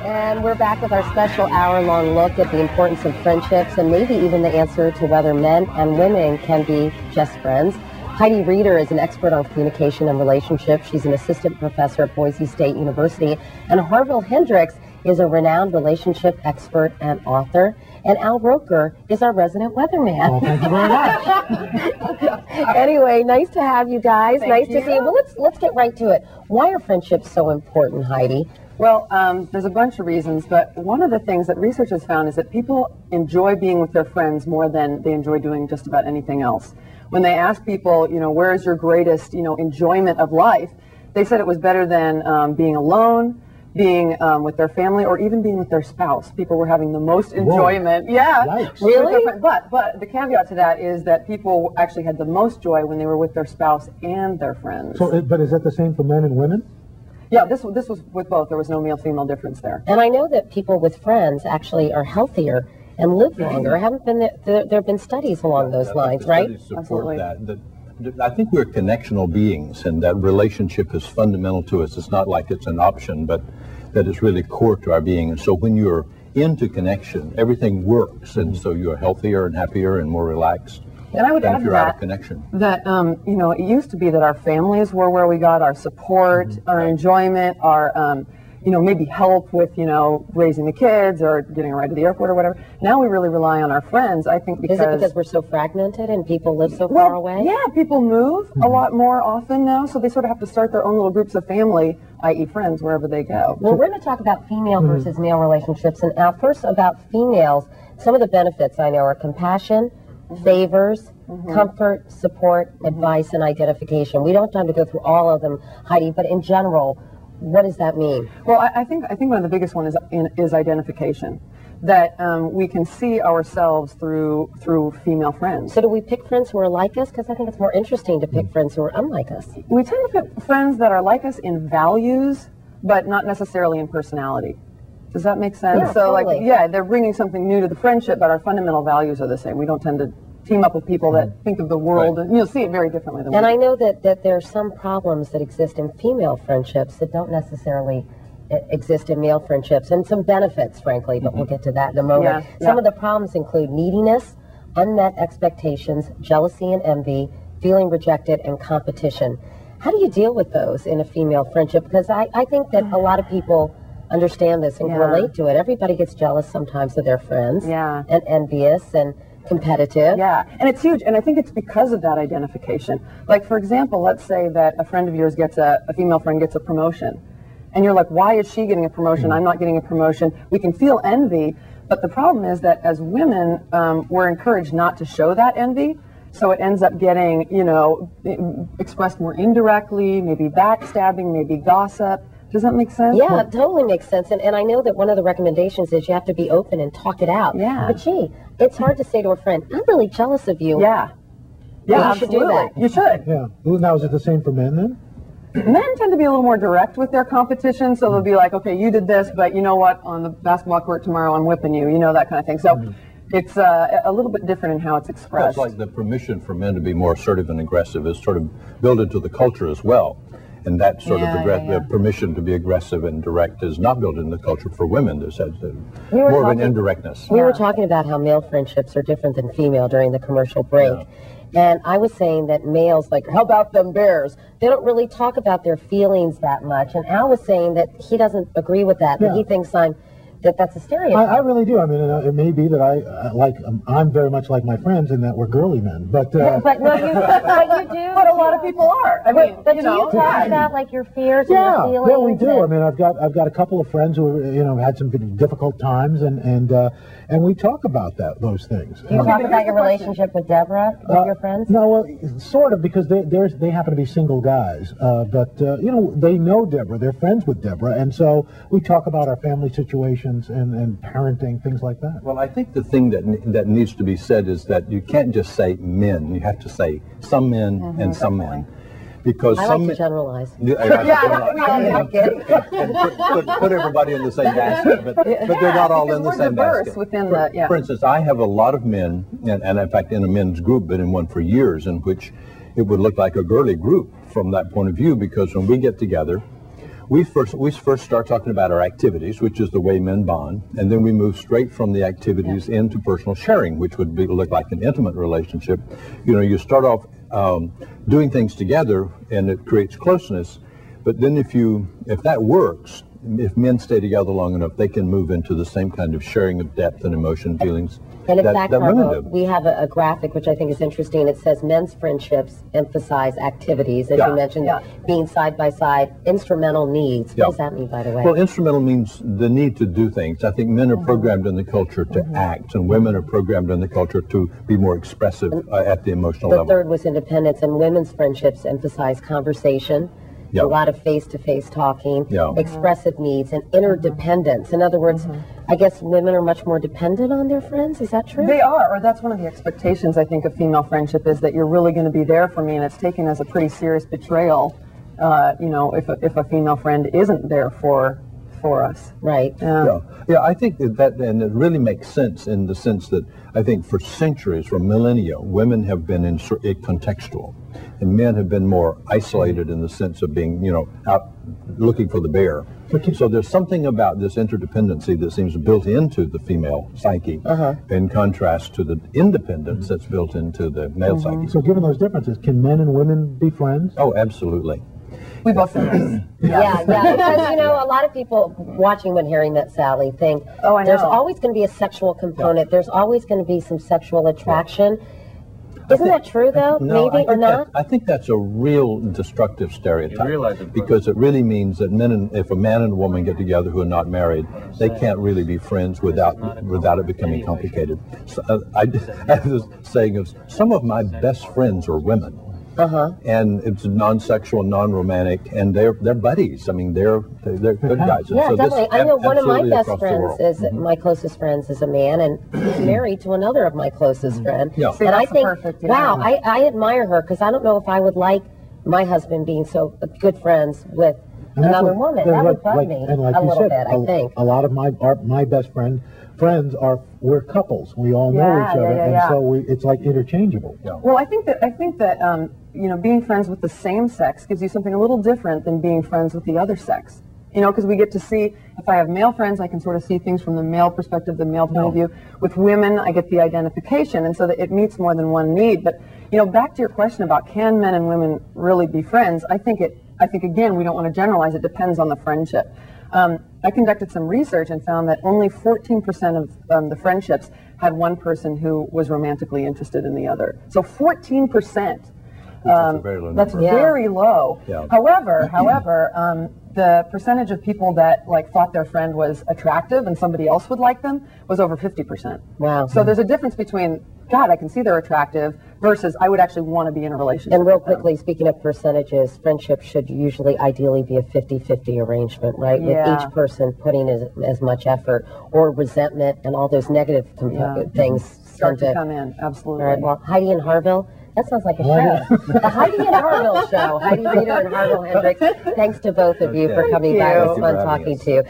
And we're back with our special hour-long look at the importance of friendships and maybe even the answer to whether men and women can be just friends. Heidi Reeder is an expert on communication and relationships. She's an assistant professor at Boise State University. And Harville Hendrix is a renowned relationship expert and author. And Al Roker is our resident weatherman. Well, thank you very much. Anyway, nice to have you guys. Thank to see you. Well, let's get right to it. Why are friendships so important, Heidi? Well, there's a bunch of reasons, but one of the things that research has found is that people enjoy being with their friends more than they enjoy doing just about anything else. When they ask people, where is your greatest, enjoyment of life, they said it was better than being alone, being with their family, or even being with their spouse. People were having the most enjoyment. Whoa. Yeah. Yikes. Really? But the caveat to that is that people actually had the most joy when they were with their spouse and their friends. So, but is that the same for men and women? Yeah, this was with both. There was no male-female difference there. And I know that people with friends actually are healthier and live longer. Haven't been there have been studies along those lines, right? Studies support Absolutely. that. I think we're connectional beings, and that relationship is fundamental to us. It's not like it's an option, but that it's really core to our being. And so when you're into connection, everything works, and so you're healthier and happier and more relaxed. And I would add if to you're out that of connection. that it used to be that our families were where we got our support, our enjoyment, our maybe help with raising the kids or getting a ride to the airport or whatever. Now we really rely on our friends. I think because Is it because we're so fragmented and people live so far away? Yeah, people move a lot more often now, so they sort of have to start their own little groups of family, i.e. friends, wherever they go. Well, we're going to talk about female versus male relationships. And first about females, some of the benefits I know are compassion, favors, comfort, support, advice, and identification. We don't have time to go through all of them, Heidi, but in general, what does that mean? Well, I think one of the biggest one is identification. That we can see ourselves through female friends. So do we pick friends who are like us? Because I think it's more interesting to pick friends who are unlike us. We tend to pick friends that are like us in values, but not necessarily in personality. Does that make sense? Yeah, so totally. they're bringing something new to the friendship, but our fundamental values are the same. We don't tend to team up with people that think of the world, and you'll see it very differently than And we I do. know that there are some problems that exist in female friendships that don't necessarily exist in male friendships, and some benefits, frankly, but we'll get to that in a moment. Yeah, Some of the problems include neediness, unmet expectations, jealousy and envy, feeling rejected, and competition. How do you deal with those in a female friendship? Because I think that a lot of people understand this and can relate to it. Everybody gets jealous sometimes of their friends, and envious and competitive. Yeah, and it's huge, and I think it's because of that identification. Like, for example, let's say that a friend of yours a female friend gets a promotion, and you're like, why is she getting a promotion? I'm not getting a promotion. We can feel envy, but the problem is that as women, we're encouraged not to show that envy, so it ends up getting, expressed more indirectly, maybe backstabbing, maybe gossip. Does that make sense? Yeah, it totally makes sense. And I know that one of the recommendations is you have to be open and talk it out. Yeah. But gee, it's hard to say to a friend, I'm really jealous of you. Yeah. Yeah, you should do that. You should. Yeah. Well, now, is it the same for men then? Men tend to be a little more direct with their competition, so they'll be like, okay, you did this, but you know what, on the basketball court tomorrow I'm whipping you, that kind of thing. So it's a little bit different in how it's expressed. It's like the permission for men to be more assertive and aggressive is sort of built into the culture as well. And that sort of the permission to be aggressive and direct is not built in the culture for women. There's more of an indirectness. We were talking about how male friendships are different than female during the commercial break. Yeah. And I was saying that males, like, how about them bears? They don't really talk about their feelings that much. And Al was saying that he doesn't agree with that, that he thinks that's a stereotype. I really do. I mean, it may be that I'm very much like my friends in that we're girly men, but no, but you do. But a lot of people are. I mean, but do you talk about like your fears and your feelings? Yeah, we do. I mean, I've got a couple of friends who had some difficult times, and we talk about those things. Do you talk about your relationship with Deborah, with your friends? No, well, sort of, because they happen to be single guys, but they know Deborah, they're friends with Deborah, and so we talk about our family situations and parenting, things like that. Well, I think the thing that needs to be said is that you can't just say men. You have to say some men and some men. Because I some like to generalize. Put everybody in the same basket, but they're not all in the same basket. For instance, I have a lot of men, and in fact in a men's group, been in one for years, in which it would look like a girly group from that point of view, because when we get together, we first start talking about our activities, which is the way men bond, and then we move straight from the activities into personal sharing, which would look like an intimate relationship. You know, you start off doing things together, and it creates closeness. But then if that works, if men stay together long enough, they can move into the same kind of sharing of depth and emotion, feelings. And in fact, Harville, we have a graphic which I think is interesting. It says men's friendships emphasize activities, as you mentioned, being side by side, instrumental needs. What does that mean, by the way? Well, instrumental means the need to do things. I think men are programmed in the culture to act, and women are programmed in the culture to be more expressive at the emotional level. The third was independence, and women's friendships emphasize conversation. A lot of face-to-face talking, expressive needs, and interdependence. In other words, I guess women are much more dependent on their friends. Is that true? They are, or that's one of the expectations, I think, of female friendship, is that you're really going to be there for me, and it's taken as a pretty serious betrayal, you know, if a female friend isn't there for us. Right. Yeah, I think that, and it really makes sense in the sense that I think for centuries, for millennia, women have been contextual, and men have been more isolated in the sense of being, you know, out looking for the bear. So there's something about this interdependency that seems built into the female psyche, in contrast to the independence that's built into the male psyche. So given those differences, can men and women be friends? Oh, absolutely. We both think this. Yeah, because, you know, a lot of people watching when hearing that, Sally, think there's always going to be a sexual component. There's always going to be some sexual attraction. Isn't that true, though? No, maybe or not? I think that's a real destructive stereotype, because it really means that if a man and a woman get together who are not married, they can't really be friends without it becoming complicated. So, I have this saying of, some of my best friends are women. And it's non-sexual, non-romantic, and they're buddies. I mean, they're good guys. Yeah, so definitely. I know one of my best across the friends world. is my closest friends is a man, and he's married to another of my closest friends. Yeah. See, And I that's think, perfect, wow, I admire her, because I don't know if I would like my husband being so good friends with another woman. That would bug me and like a you little said, bit, I think. A lot of my best friends we're couples. We all know each other, and so it's like interchangeable. Well, I think that you know, being friends with the same sex gives you something a little different than being friends with the other sex. You know, because we get to see, if I have male friends, I can sort of see things from the male perspective, the male point of view. With women, I get the identification, and so that it meets more than one need. But, you know, back to your question about can men and women really be friends, I think again, we don't want to generalize, it depends on the friendship. I conducted some research and found that only 14% of the friendships had one person who was romantically interested in the other. So 14%. That's very low. However, the percentage of people that thought their friend was attractive and somebody else would like them was over 50%. Wow. So there's a difference between, God, I can see they're attractive, versus I would actually want to be in a relationship. And real quickly, speaking of percentages, friendship should usually ideally be a 50-50 arrangement, right? With each person putting as much effort, or resentment and all those negative things start to come in. Absolutely. All right, well, Heidi and Harville, that sounds like a show. The Heidi and Harville show. Heidi Reeder and Harville Hendrix. Thanks to both of you for coming by. It was fun talking to you.